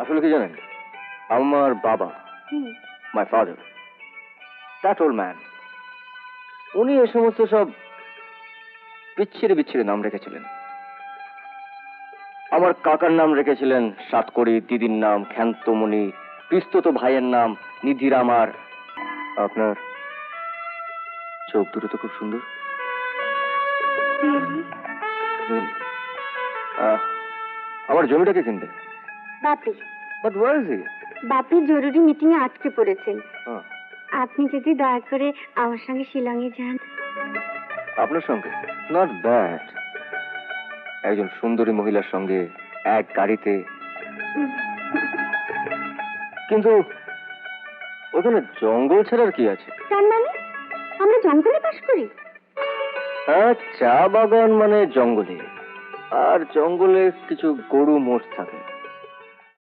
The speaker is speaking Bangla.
আসলে কি জানেন, আমার বাবা, my father, that old man, উনি এ সমস্ত সব বিচ্ছিরি বিচ্ছিরি নাম রেখেছিলেন। আমার কাকার নাম রেখেছিলেন সাতকড়ি, দিদির নাম ক্ষান্তমণি, পিস্তত ভাইয়ের নাম নিধিরামার। আপনার চোখ দুটো তো খুব সুন্দর। আমার জমিটাকে কিনবে Bapi. But where is he? Bapi জরুরি মিটিং এ আটকে পড়েছেন। আপনি যদি দয়া করে আমার সঙ্গে শিলংয়ে যান। আপনার সঙ্গে? Not bad. একজন সুন্দরী মহিলার সঙ্গে এক গাড়িতে। কিন্তু ওখানে জঙ্গল ছাড়ার কি আছে? তার মানে আমরা জঙ্গলে বাস করি? হ্যাঁ, চা বাগান মানে জঙ্গলে, আর জঙ্গলে কিছু গরু মোষ থাকে।